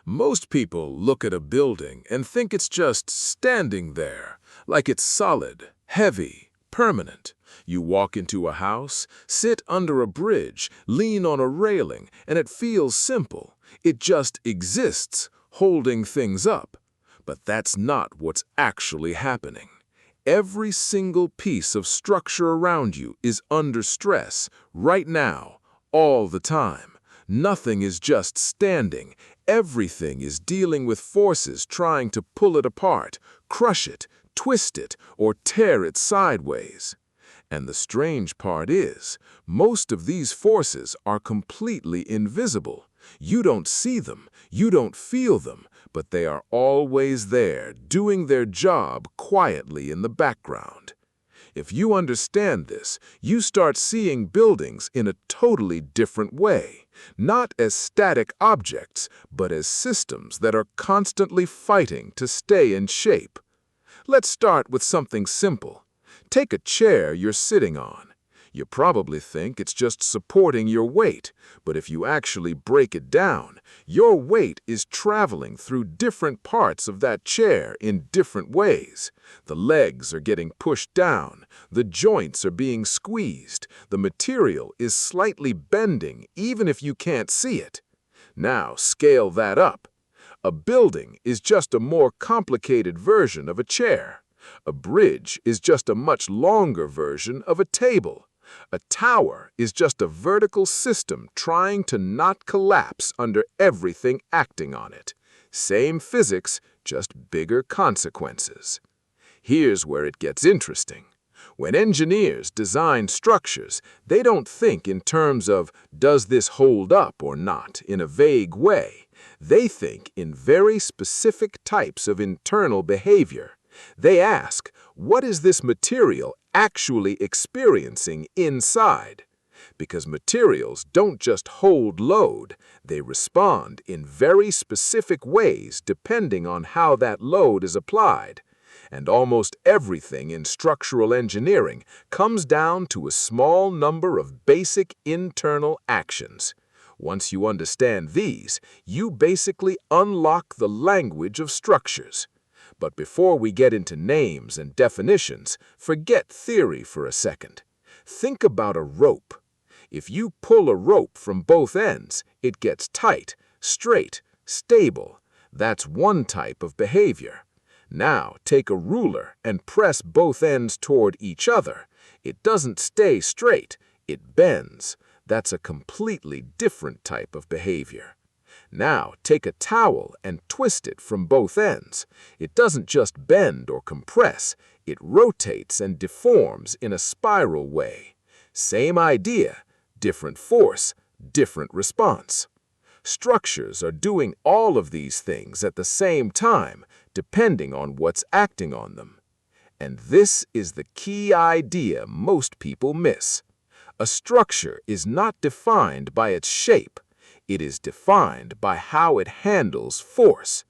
Most people look at a building and think it's just standing there, like it's solid, heavy, permanent. You walk into a house, sit under a bridge, lean on a railing, and it feels simple. It just exists, holding things up. But that's not what's actually happening. Every single piece of structure around you is under stress, right now, all the time. Nothing is just standing. Everything is dealing with forces trying to pull it apart, crush it, twist it, or tear it sideways. And the strange part is, most of these forces are completely invisible. You don't see them, you don't feel them, but they are always there, doing their job quietly in the background. If you understand this, you start seeing buildings in a totally different way, not as static objects, but as systems that are constantly fighting to stay in shape. Let's start with something simple. Take a chair you're sitting on. You probably think it's just supporting your weight, but if you actually break it down, your weight is traveling through different parts of that chair in different ways. The legs are getting pushed down, the joints are being squeezed, the material is slightly bending even if you can't see it. Now scale that up. A building is just a more complicated version of a chair. A bridge is just a much longer version of a table. A tower is just a vertical system trying to not collapse under everything acting on it. Same physics, just bigger consequences. Here's where it gets interesting. When engineers design structures, they don't think in terms of does this hold up or not in a vague way. They think in very specific types of internal behavior. They ask, what is this material actually experiencing inside? Because materials don't just hold load, they respond in very specific ways depending on how that load is applied. And almost everything in structural engineering comes down to a small number of basic internal actions. Once you understand these, you basically unlock the language of structures. But before we get into names and definitions, forget theory for a second. Think about a rope. If you pull a rope from both ends, it gets tight, straight, stable. That's one type of behavior. Now take a ruler and press both ends toward each other. It doesn't stay straight, it bends. That's a completely different type of behavior. Now take a towel and twist it from both ends. It doesn't just bend or compress, it rotates and deforms in a spiral way. Same idea, different force, different response. Structures are doing all of these things at the same time, depending on what's acting on them. And this is the key idea most people miss. A structure is not defined by its shape. It is defined by how it handles force.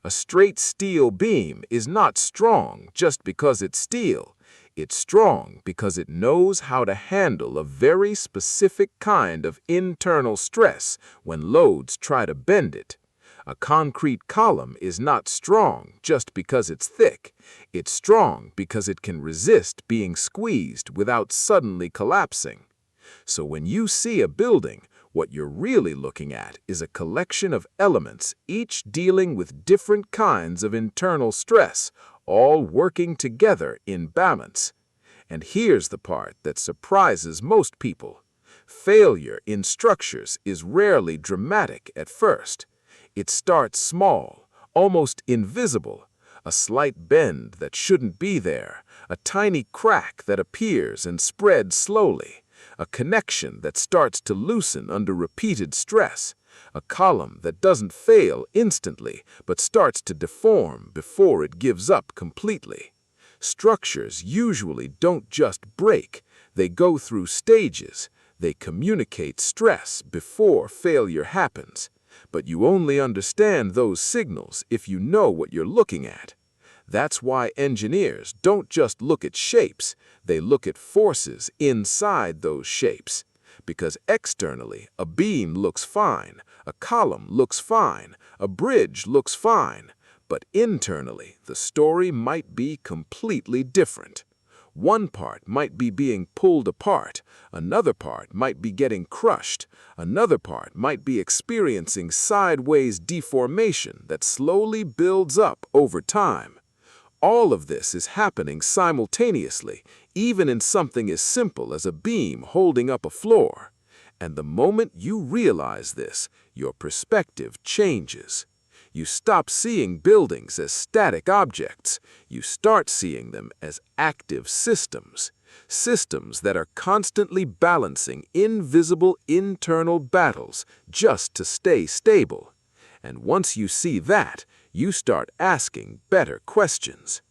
A straight steel beam is not strong just because it's steel. It's strong because it knows how to handle a very specific kind of internal stress when loads try to bend it. A concrete column is not strong just because it's thick. It's strong because it can resist being squeezed without suddenly collapsing. So when you see a building, what you're really looking at is a collection of elements, each dealing with different kinds of internal stress, all working together in balance. And here's the part that surprises most people. Failure in structures is rarely dramatic at first. It starts small, almost invisible. A slight bend that shouldn't be there, a tiny crack that appears and spreads slowly. A connection that starts to loosen under repeated stress, a column that doesn't fail instantly but starts to deform before it gives up completely. Structures usually don't just break, they go through stages. They communicate stress before failure happens. But you only understand those signals if you know what you're looking at. That's why engineers don't just look at shapes, they look at forces inside those shapes. because externally, a beam looks fine, a column looks fine, a bridge looks fine, but internally, the story might be completely different. One part might be being pulled apart, another part might be getting crushed, another part might be experiencing sideways deformation that slowly builds up over time. All of this is happening simultaneously, even in something as simple as a beam holding up a floor. And the moment you realize this, your perspective changes. You stop seeing buildings as static objects. You start seeing them as active systems. Systems that are constantly balancing invisible internal battles just to stay stable. And once you see that, you start asking better questions.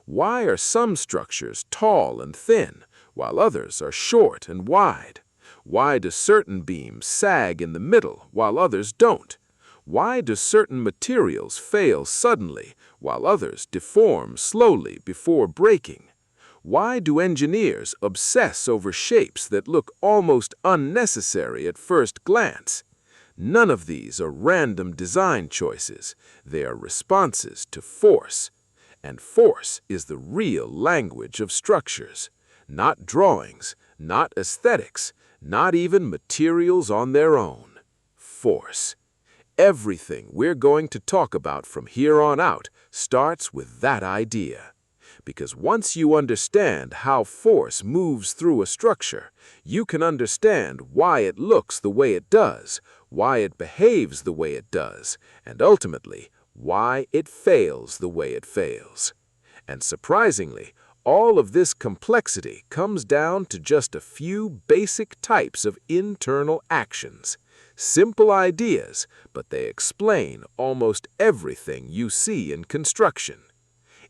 Why are some structures tall and thin, while others are short and wide? Why do certain beams sag in the middle, while others don't? Why do certain materials fail suddenly, while others deform slowly before breaking? Why do engineers obsess over shapes that look almost unnecessary at first glance? None of these are random design choices. They are responses to force. And force is the real language of structures. Not drawings, not aesthetics, not even materials on their own. Force. Everything we're going to talk about from here on out starts with that idea. Because once you understand how force moves through a structure, you can understand why it looks the way it does, why it behaves the way it does, and ultimately, why it fails the way it fails. And surprisingly, all of this complexity comes down to just a few basic types of internal actions. Simple ideas, but they explain almost everything you see in construction.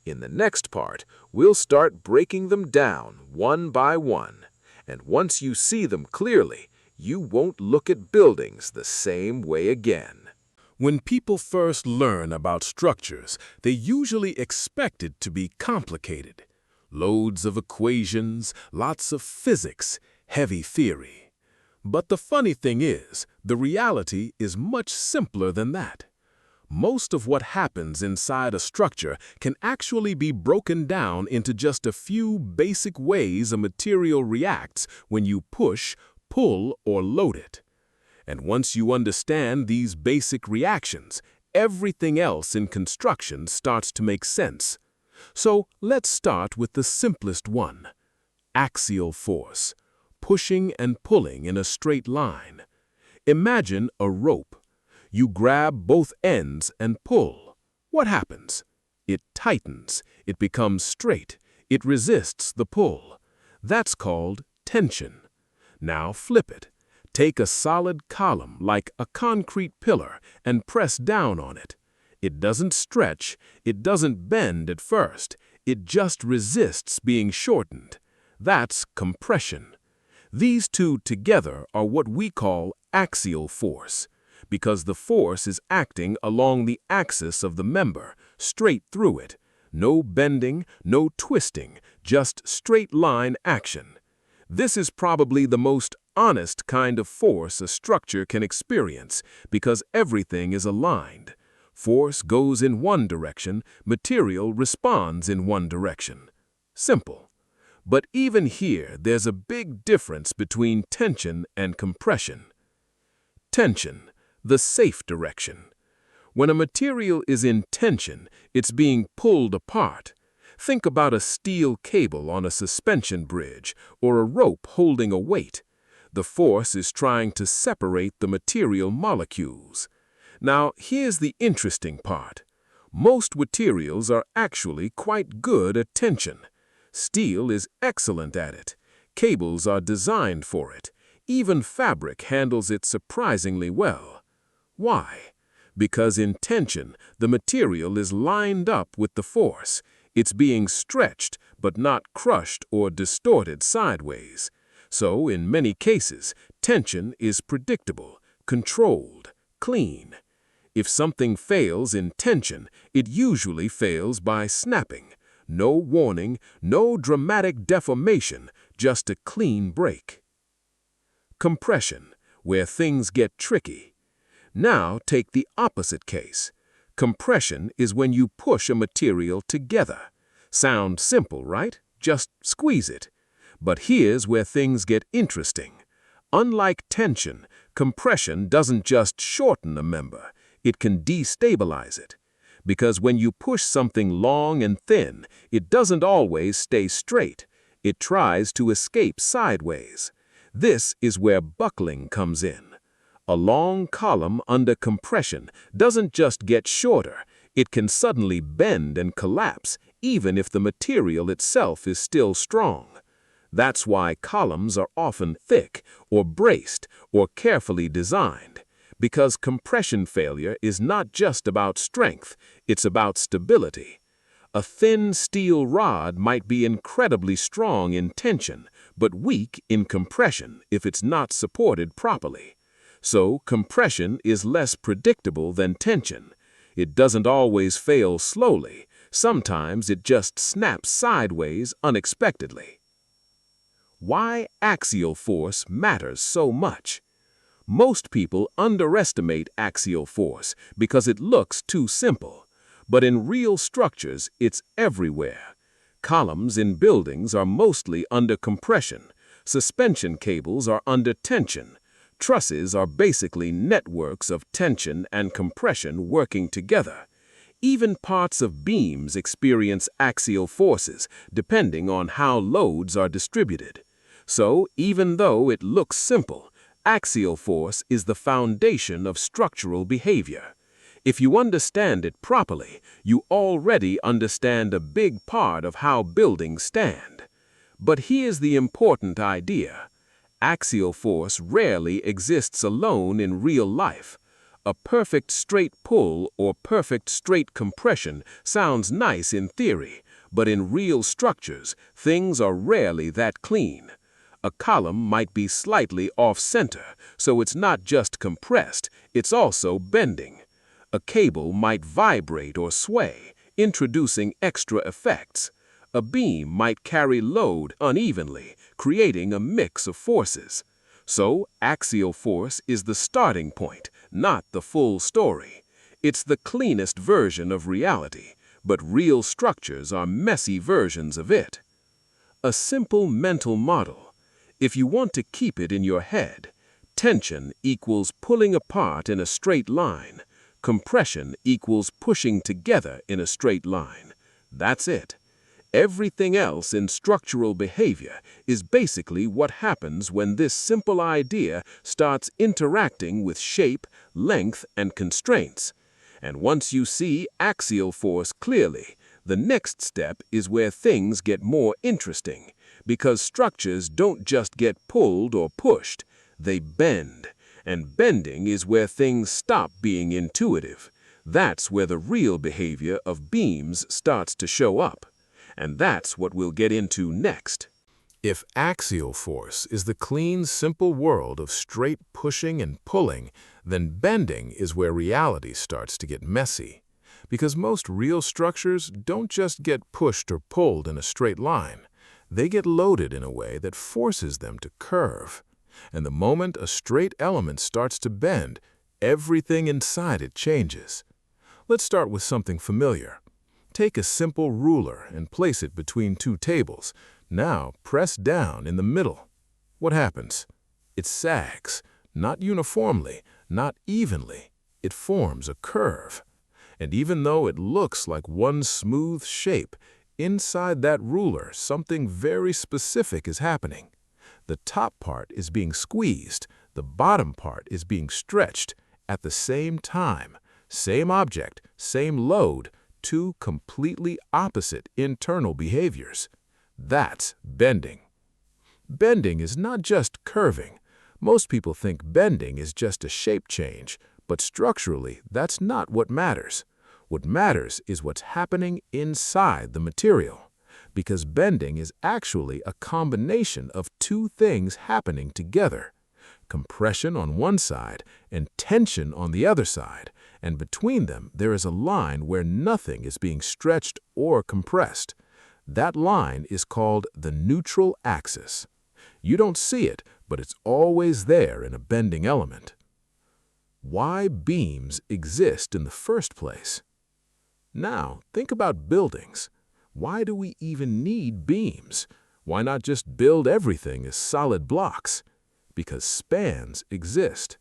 In the next part, we'll start breaking them down one by one. And once you see them clearly, you won't look at buildings the same way again. When people first learn about structures, they usually expect it to be complicated. Loads of equations, lots of physics, heavy theory. But the funny thing is, the reality is much simpler than that. Most of what happens inside a structure can actually be broken down into just a few basic ways a material reacts when you push, pull, or load it. And once you understand these basic reactions, everything else in construction starts to make sense. So let's start with the simplest one: axial force. Pushing and pulling in a straight line. Imagine a rope. You grab both ends and pull. What happens? It tightens, it becomes straight, it resists the pull. That's called tension. Now flip it. Take a solid column like a concrete pillar and press down on it. It doesn't stretch, it doesn't bend at first, it just resists being shortened. That's compression. These two together are what we call axial force, because the force is acting along the axis of the member, straight through it. No bending, no twisting, just straight line action. This is probably the most honest kind of force a structure can experience, because everything is aligned. Force goes in one direction, material responds in one direction. Simple. But even here, there's a big difference between tension and compression. Tension, the safe direction. When a material is in tension, it's being pulled apart. Think about a steel cable on a suspension bridge or a rope holding a weight. The force is trying to separate the material molecules. Now, here's the interesting part. Most materials are actually quite good at tension. Steel is excellent at it. Cables are designed for it. Even fabric handles it surprisingly well. Why? Because in tension, the material is lined up with the force. It's being stretched, but not crushed or distorted sideways. So, in many cases, tension is predictable, controlled, clean. If something fails in tension, it usually fails by snapping. No warning, no dramatic deformation, just a clean break. Compression, where things get tricky. Now take the opposite case. Compression is when you push a material together. Sounds simple, right? Just squeeze it. But here's where things get interesting. Unlike tension, compression doesn't just shorten a member, it can destabilize it. Because when you push something long and thin, it doesn't always stay straight. It tries to escape sideways. This is where buckling comes in. A long column under compression doesn't just get shorter, it can suddenly bend and collapse, even if the material itself is still strong. That's why columns are often thick or braced or carefully designed, because compression failure is not just about strength, it's about stability. A thin steel rod might be incredibly strong in tension, but weak in compression if it's not supported properly. So compression is less predictable than tension. It doesn't always fail slowly. Sometimes it just snaps sideways unexpectedly. Why axial force matters so much. Most people underestimate axial force because it looks too simple. But in real structures, it's everywhere. Columns in buildings are mostly under compression. Suspension cables are under tension. Trusses are basically networks of tension and compression working together. Even parts of beams experience axial forces, depending on how loads are distributed. So, even though it looks simple, axial force is the foundation of structural behavior. If you understand it properly, you already understand a big part of how buildings stand. But here's the important idea. Axial force rarely exists alone in real life. A perfect straight pull or perfect straight compression sounds nice in theory, but in real structures, things are rarely that clean. A column might be slightly off-center, so it's not just compressed, it's also bending. A cable might vibrate or sway, introducing extra effects. A beam might carry load unevenly, creating a mix of forces. So, axial force is the starting point, not the full story. It's the cleanest version of reality, but real structures are messy versions of it. A simple mental model. If you want to keep it in your head, tension equals pulling apart in a straight line. Compression equals pushing together in a straight line. That's it. Everything else in structural behavior is basically what happens when this simple idea starts interacting with shape, length, and constraints. And once you see axial force clearly, the next step is where things get more interesting, because structures don't just get pulled or pushed, they bend. And bending is where things stop being intuitive. That's where the real behavior of beams starts to show up. And that's what we'll get into next. If axial force is the clean, simple world of straight pushing and pulling, then bending is where reality starts to get messy. Because most real structures don't just get pushed or pulled in a straight line. They get loaded in a way that forces them to curve. And the moment a straight element starts to bend, everything inside it changes. Let's start with something familiar. Take a simple ruler and place it between two tables. Now press down in the middle. What happens? It sags, not uniformly, not evenly. It forms a curve. And even though it looks like one smooth shape, inside that ruler something very specific is happening. The top part is being squeezed, the bottom part is being stretched at the same time. Same object, same load, two completely opposite internal behaviors. That's bending. Bending is not just curving. Most people think bending is just a shape change, but structurally, that's not what matters. What matters is what's happening inside the material, because bending is actually a combination of two things happening together. Compression on one side and tension on the other side, and between them there is a line where nothing is being stretched or compressed. That line is called the neutral axis. You don't see it, but it's always there in a bending element. Why beams exist in the first place? Now, think about buildings. Why do we even need beams? Why not just build everything as solid blocks? Because spans exist.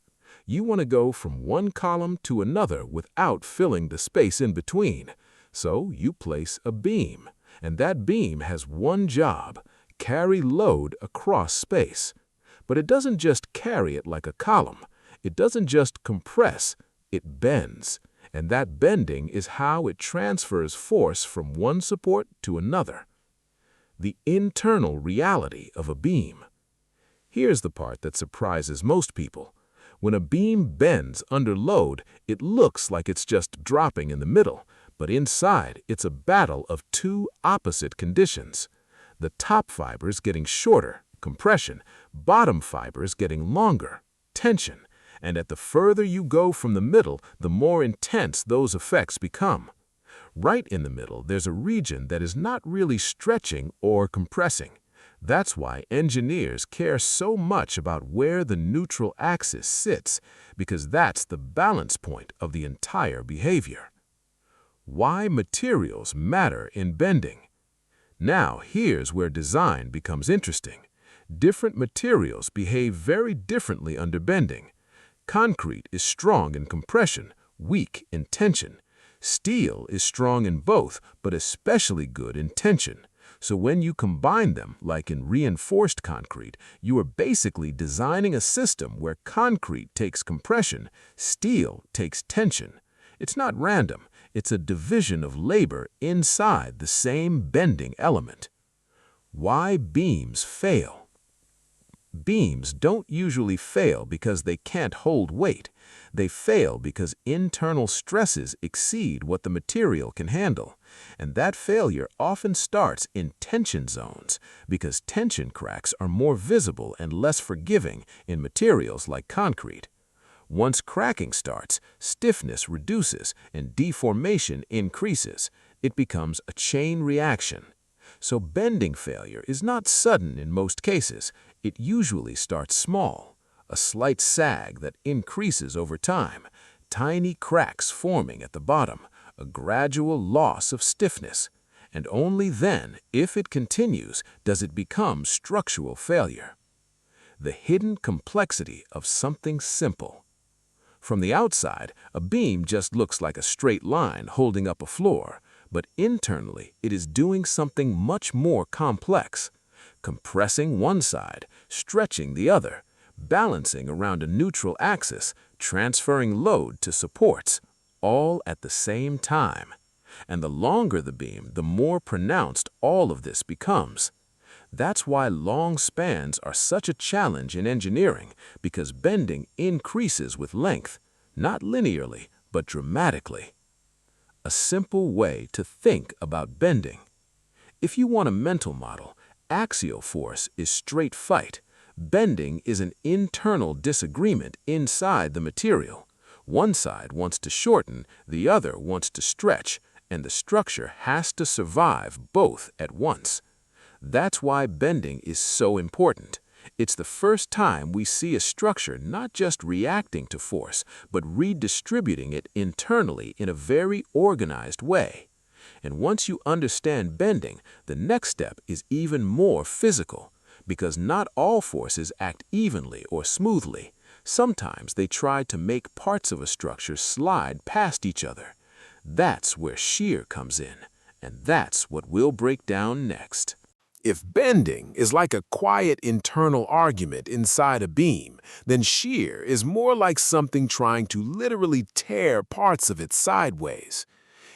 You want to go from one column to another without filling the space in between. So you place a beam, and that beam has one job: carry load across space. But it doesn't just carry it like a column. It doesn't just compress, it bends. And that bending is how it transfers force from one support to another. The internal reality of a beam. Here's the part that surprises most people. When a beam bends under load, it looks like it's just dropping in the middle, but inside it's a battle of two opposite conditions. The top fibers getting shorter, compression, bottom fibers getting longer, tension. And at the further you go from the middle, the more intense those effects become. Right in the middle, there's a region that is not really stretching or compressing. That's why engineers care so much about where the neutral axis sits, because that's the balance point of the entire behavior. Why materials matter in bending. Now, here's where design becomes interesting. Different materials behave very differently under bending. Concrete is strong in compression, weak in tension. Steel is strong in both, but especially good in tension. So when you combine them, like in reinforced concrete, you are basically designing a system where concrete takes compression, steel takes tension. It's not random, it's a division of labor inside the same bending element. Why beams fail? Beams don't usually fail because they can't hold weight. They fail because internal stresses exceed what the material can handle. And that failure often starts in tension zones, because tension cracks are more visible and less forgiving in materials like concrete. Once cracking starts, stiffness reduces and deformation increases. It becomes a chain reaction. So bending failure is not sudden in most cases. It usually starts small, a slight sag that increases over time, tiny cracks forming at the bottom, a gradual loss of stiffness. And only then, if it continues, does it become structural failure. The hidden complexity of something simple. From the outside, a beam just looks like a straight line holding up a floor, but internally it is doing something much more complex. Compressing one side, stretching the other, balancing around a neutral axis, transferring load to supports, all at the same time. And the longer the beam, the more pronounced all of this becomes. That's why long spans are such a challenge in engineering, because bending increases with length, not linearly, but dramatically. A simple way to think about bending. If you want a mental model, axial force is straight fight. Bending is an internal disagreement inside the material. One side wants to shorten, the other wants to stretch, and the structure has to survive both at once. That's why bending is so important. It's the first time we see a structure not just reacting to force, but redistributing it internally in a very organized way. And once you understand bending, the next step is even more physical, because not all forces act evenly or smoothly. Sometimes they try to make parts of a structure slide past each other. That's where shear comes in, and that's what we'll break down next. If bending is like a quiet internal argument inside a beam, then shear is more like something trying to literally tear parts of it sideways.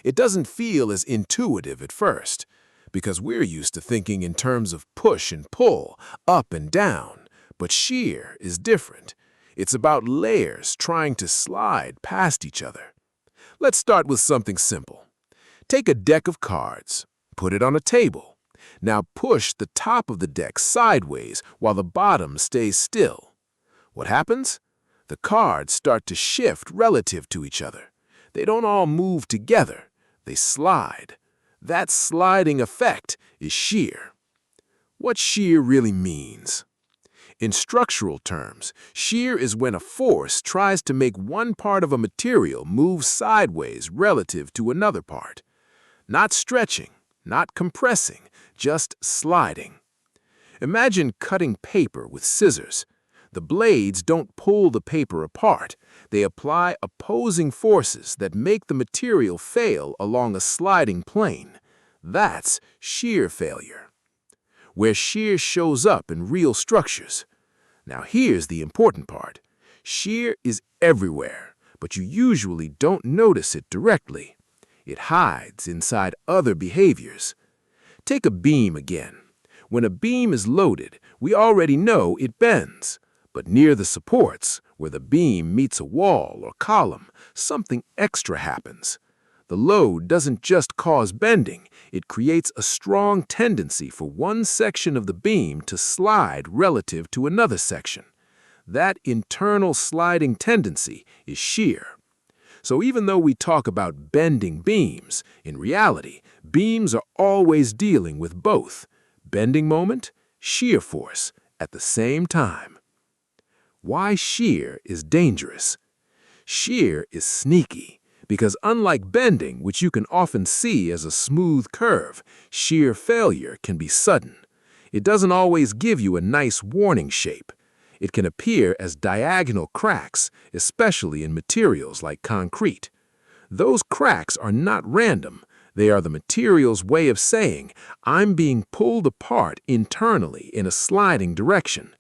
It doesn't feel as intuitive at first, because we're used to thinking in terms of push and pull, up and down. But shear is different. It's about layers trying to slide past each other. Let's start with something simple. Take a deck of cards, put it on a table. Now push the top of the deck sideways while the bottom stays still. What happens? The cards start to shift relative to each other. They don't all move together. They slide. That sliding effect is shear. What shear really means? In structural terms, shear is when a force tries to make one part of a material move sideways relative to another part. Not stretching, not compressing, just sliding. Imagine cutting paper with scissors. The blades don't pull the paper apart. They apply opposing forces that make the material fail along a sliding plane. That's shear failure, where shear shows up in real structures. Now here's the important part. Shear is everywhere, but you usually don't notice it directly. It hides inside other behaviors. Take a beam again. When a beam is loaded, we already know it bends. But near the supports, where the beam meets a wall or column, something extra happens. The load doesn't just cause bending, it creates a strong tendency for one section of the beam to slide relative to another section. That internal sliding tendency is shear. So even though we talk about bending beams, in reality, beams are always dealing with both bending moment, shear force, at the same time. Why shear is dangerous? Shear is sneaky, because unlike bending, which you can often see as a smooth curve, shear failure can be sudden. It doesn't always give you a nice warning shape. It can appear as diagonal cracks, especially in materials like concrete. Those cracks are not random. They are the material's way of saying, I'm being pulled apart internally in a sliding direction.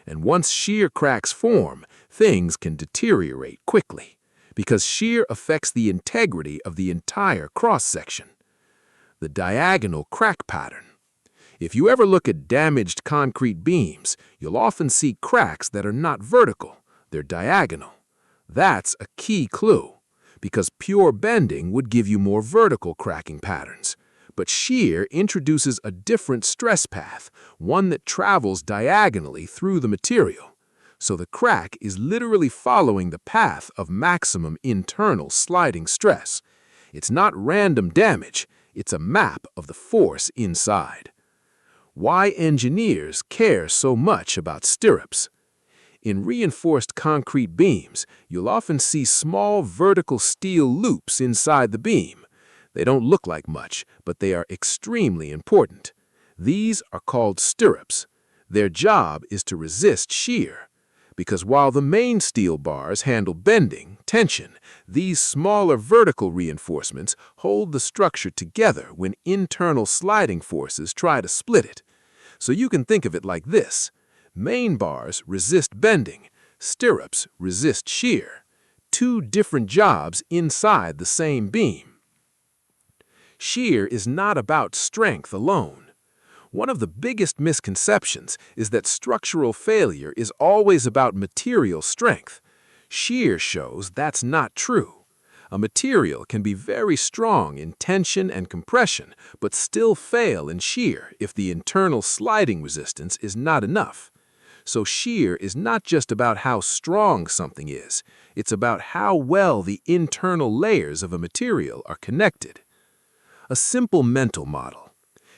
And once shear cracks form, things can deteriorate quickly, because shear affects the integrity of the entire cross-section. The diagonal crack pattern. If you ever look at damaged concrete beams, you'll often see cracks that are not vertical, they're diagonal. That's a key clue, because pure bending would give you more vertical cracking patterns. But shear introduces a different stress path, one that travels diagonally through the material. So the crack is literally following the path of maximum internal sliding stress. It's not random damage, it's a map of the force inside. Why engineers care so much about stirrups. In reinforced concrete beams, you'll often see small vertical steel loops inside the beam. They don't look like much, but they are extremely important. These are called stirrups. Their job is to resist shear. Because while the main steel bars handle bending, tension, these smaller vertical reinforcements hold the structure together when internal sliding forces try to split it. So you can think of it like this. Main bars resist bending, stirrups resist shear. Two different jobs inside the same beam. Shear is not about strength alone. One of the biggest misconceptions is that structural failure is always about material strength. Shear shows that's not true. A material can be very strong in tension and compression, but still fail in shear if the internal sliding resistance is not enough. So shear is not just about how strong something is, it's about how well the internal layers of a material are connected. A simple mental model.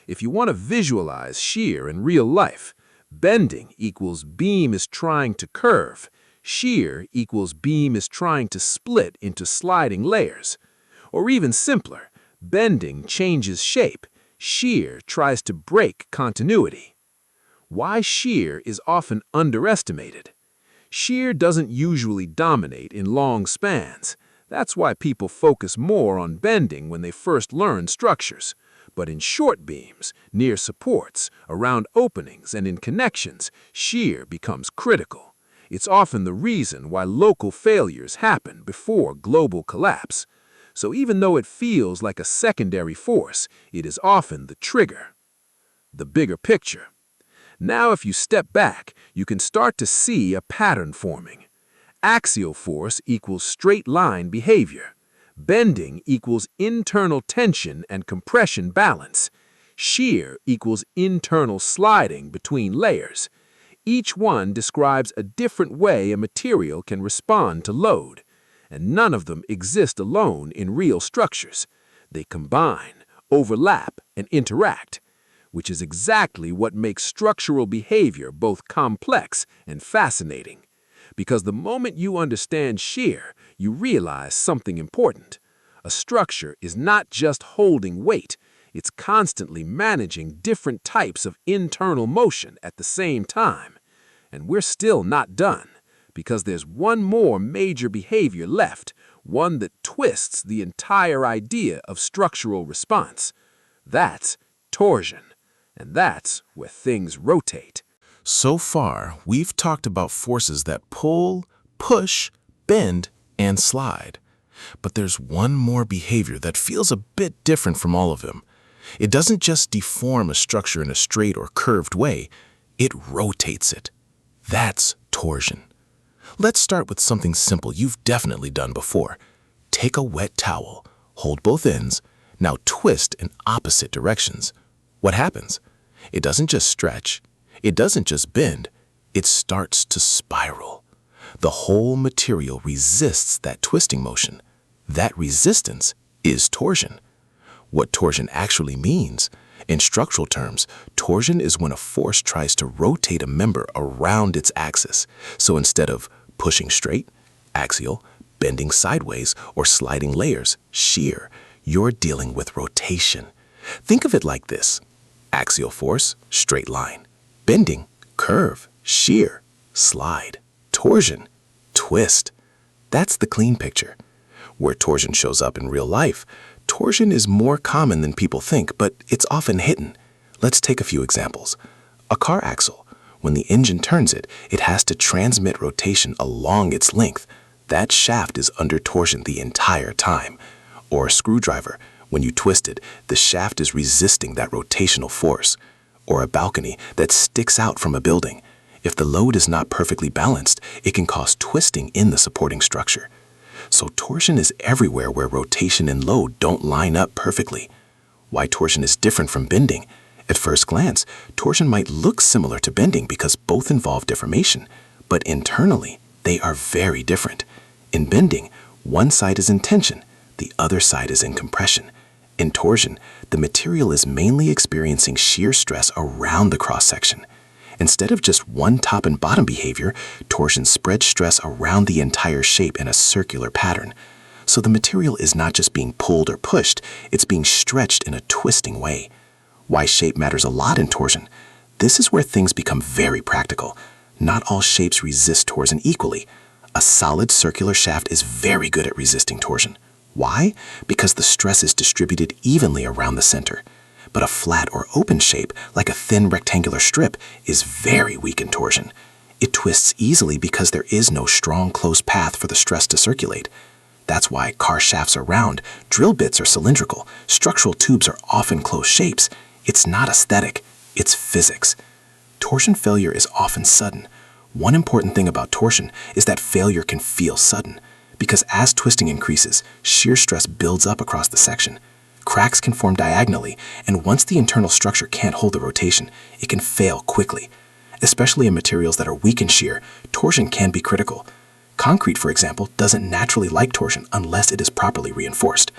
If you want to visualize shear in real life, bending equals beam is trying to curve, shear equals beam is trying to split into sliding layers. Or even simpler, bending changes shape, shear tries to break continuity. Why shear is often underestimated. Shear doesn't usually dominate in long spans. That's why people focus more on bending when they first learn structures. But in short beams, near supports, around openings, and in connections, shear becomes critical. It's often the reason why local failures happen before global collapse. So even though it feels like a secondary force, it is often the trigger. The bigger picture. Now if you step back, you can start to see a pattern forming. Axial force equals straight line behavior. Bending equals internal tension and compression balance. Shear equals internal sliding between layers. Each one describes a different way a material can respond to load, and none of them exist alone in real structures. They combine, overlap, and interact. which is exactly what makes structural behavior both complex and fascinating. Because the moment you understand shear, you realize something important. A structure is not just holding weight, it's constantly managing different types of internal motion at the same time. And we're still not done, because there's one more major behavior left, one that twists the entire idea of structural response. That's torsion, and that's where things rotate. So far, we've talked about forces that pull, push, bend, and slide. But there's one more behavior that feels a bit different from all of them. It doesn't just deform a structure in a straight or curved way, it rotates it. That's torsion. Let's start with something simple you've definitely done before. Take a wet towel, hold both ends, now twist in opposite directions. What happens? It doesn't just stretch, it doesn't just bend, it starts to spiral. The whole material resists that twisting motion. That resistance is torsion. What torsion actually means, in structural terms, torsion is when a force tries to rotate a member around its axis. So instead of pushing straight, axial, bending sideways, or sliding layers, shear, you're dealing with rotation. Think of it like this. Axial force, straight line. Bending, curve. Shear, slide. Torsion, twist. That's the clean picture. Where torsion shows up in real life, torsion is more common than people think, but it's often hidden. Let's take a few examples. A car axle. When the engine turns it, it has to transmit rotation along its length. That shaft is under torsion the entire time. Or a screwdriver. When you twist it, the shaft is resisting that rotational force. Or a balcony that sticks out from a building. If the load is not perfectly balanced, it can cause twisting in the supporting structure. So torsion is everywhere where rotation and load don't line up perfectly. Why torsion is different from bending? At first glance, torsion might look similar to bending because both involve deformation, but internally, they are very different. In bending, one side is in tension, the other side is in compression. In torsion, the material is mainly experiencing shear stress around the cross-section. Instead of just one top and bottom behavior, torsion spreads stress around the entire shape in a circular pattern. So the material is not just being pulled or pushed, it's being stretched in a twisting way. Why shape matters a lot in torsion. This is where things become very practical. Not all shapes resist torsion equally. A solid circular shaft is very good at resisting torsion. Why? Because the stress is distributed evenly around the center. But a flat or open shape, like a thin rectangular strip, is very weak in torsion. It twists easily because there is no strong, close path for the stress to circulate. That's why car shafts are round, drill bits are cylindrical, structural tubes are often closed shapes. It's not aesthetic, it's physics. Torsion failure is often sudden. One important thing about torsion is that failure can feel sudden, because as twisting increases, shear stress builds up across the section. Cracks can form diagonally, and once the internal structure can't hold the rotation, it can fail quickly. Especially in materials that are weak in shear, torsion can be critical. Concrete, for example, doesn't naturally like torsion unless it is properly reinforced.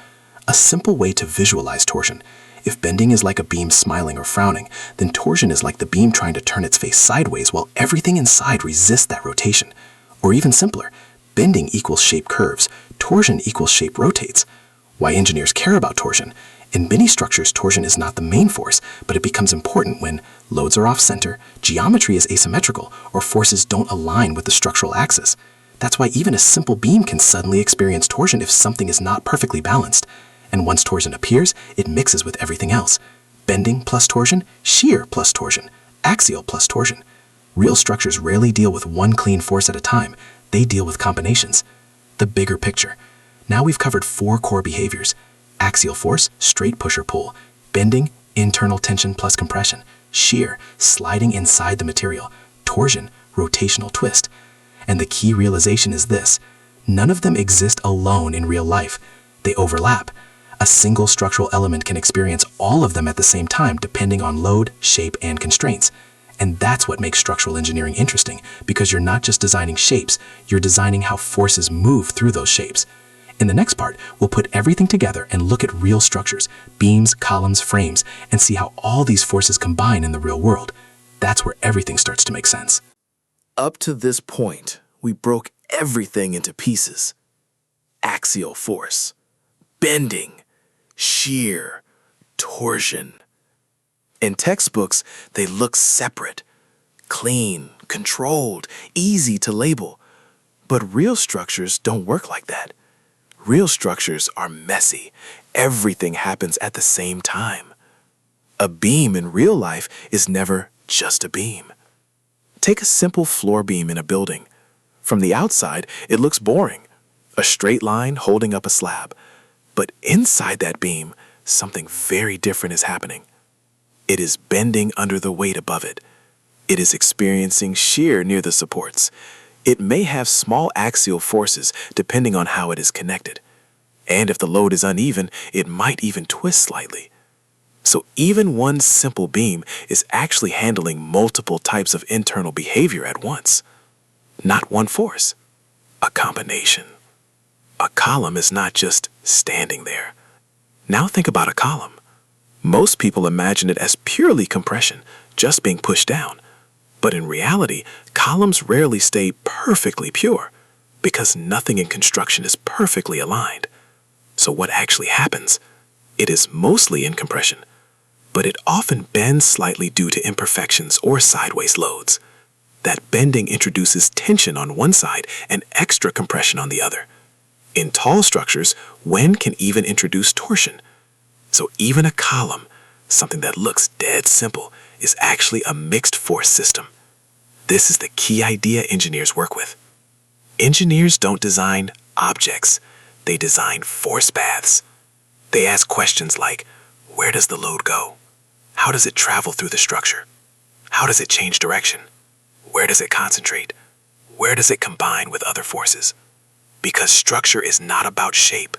A simple way to visualize torsion: if bending is like a beam smiling or frowning, then torsion is like the beam trying to turn its face sideways while everything inside resists that rotation. Or even simpler, bending equals shape curves, torsion equals shape rotates. Why engineers care about torsion? In many structures, torsion is not the main force, but it becomes important when loads are off-center, geometry is asymmetrical, or forces don't align with the structural axis. That's why even a simple beam can suddenly experience torsion if something is not perfectly balanced. And once torsion appears, it mixes with everything else. Bending plus torsion, shear plus torsion, axial plus torsion. Real structures rarely deal with one clean force at a time. They deal with combinations. The bigger picture. Now we've covered 4 core behaviors: axial force, straight push or pull; bending, internal tension plus compression; shear, sliding inside the material; torsion, rotational twist. And the key realization is this: none of them exist alone in real life. They overlap. A single structural element can experience all of them at the same time depending on load, shape, and constraints. And that's what makes structural engineering interesting, because you're not just designing shapes, you're designing how forces move through those shapes. In the next part, we'll put everything together and look at real structures, beams, columns, frames, and see how all these forces combine in the real world. That's where everything starts to make sense. Up to this point, we broke everything into pieces. Axial force, bending, shear, torsion. In textbooks, they look separate, clean, controlled, easy to label. But real structures don't work like that. Real structures are messy. Everything happens at the same time. A beam in real life is never just a beam. Take a simple floor beam in a building. From the outside, it looks boring, a straight line holding up a slab. But inside that beam, something very different is happening. It is bending under the weight above it. It is experiencing shear near the supports. It may have small axial forces depending on how it is connected. And if the load is uneven, it might even twist slightly. So even one simple beam is actually handling multiple types of internal behavior at once. Not one force, a combination. A column is not just standing there. Now think about a column. Most people imagine it as purely compression, just being pushed down. But in reality, columns rarely stay perfectly pure because nothing in construction is perfectly aligned. So what actually happens? It is mostly in compression, but it often bends slightly due to imperfections or sideways loads. That bending introduces tension on one side and extra compression on the other. In tall structures, wind can even introduce torsion. So even a column, something that looks dead simple, is actually a mixed force system. This is the key idea engineers work with. Engineers don't design objects, they design force paths. They ask questions like, where does the load go? How does it travel through the structure? How does it change direction? Where does it concentrate? Where does it combine with other forces? Because structure is not about shape,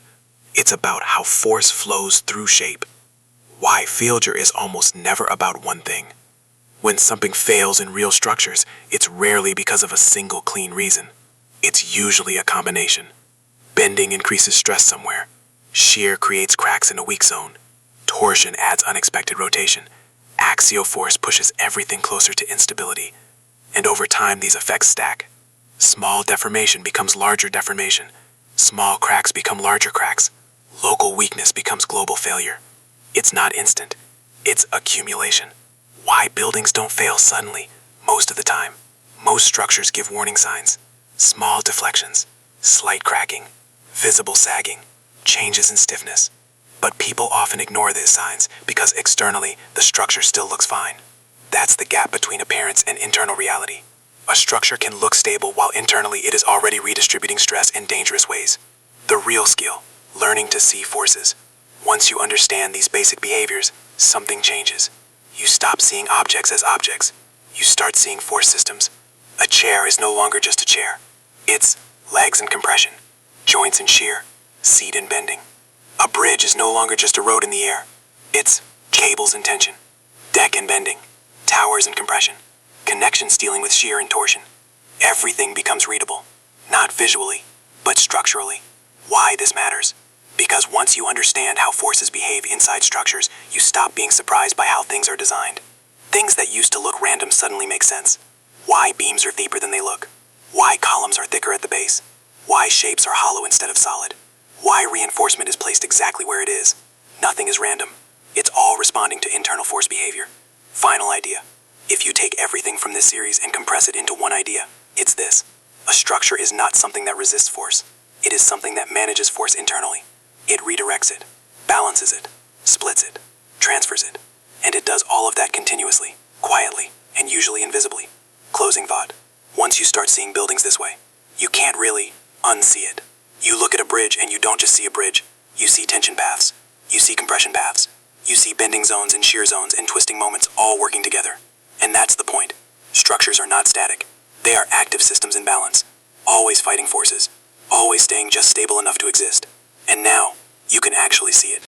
it's about how force flows through shape. Why failure is almost never about one thing. When something fails in real structures, it's rarely because of a single clean reason. It's usually a combination. Bending increases stress somewhere. Shear creates cracks in a weak zone. Torsion adds unexpected rotation. Axial force pushes everything closer to instability. And over time, these effects stack. Small deformation becomes larger deformation. Small cracks become larger cracks. Local weakness becomes global failure. It's not instant. It's accumulation. Why buildings don't fail suddenly, most of the time. Most structures give warning signs. Small deflections, slight cracking, visible sagging, changes in stiffness. But people often ignore these signs because externally, the structure still looks fine. That's the gap between appearance and internal reality. A structure can look stable while internally it is already redistributing stress in dangerous ways. The real skill, learning to see forces. Once you understand these basic behaviors, something changes. You stop seeing objects as objects. You start seeing force systems. A chair is no longer just a chair. It's legs and compression, joints and shear, seat and bending. A bridge is no longer just a road in the air. It's cables and tension, deck and bending, towers and compression, connections dealing with shear and torsion. Everything becomes readable, not visually, but structurally. Why this matters? Because once you understand how forces behave inside structures, you stop being surprised by how things are designed. Things that used to look random suddenly make sense. Why beams are deeper than they look. Why columns are thicker at the base. Why shapes are hollow instead of solid. Why reinforcement is placed exactly where it is. Nothing is random. It's all responding to internal force behavior. Final idea. If you take everything from this series and compress it into one idea, it's this. A structure is not something that resists force. It is something that manages force internally. It redirects it, balances it, splits it, transfers it. And it does all of that continuously, quietly, and usually invisibly. Closing thought. Once you start seeing buildings this way, you can't really unsee it. You look at a bridge and you don't just see a bridge. You see tension paths. You see compression paths. You see bending zones and shear zones and twisting moments all working together. And that's the point. Structures are not static. They are active systems in balance, always fighting forces, always staying just stable enough to exist. And now, you can actually see it.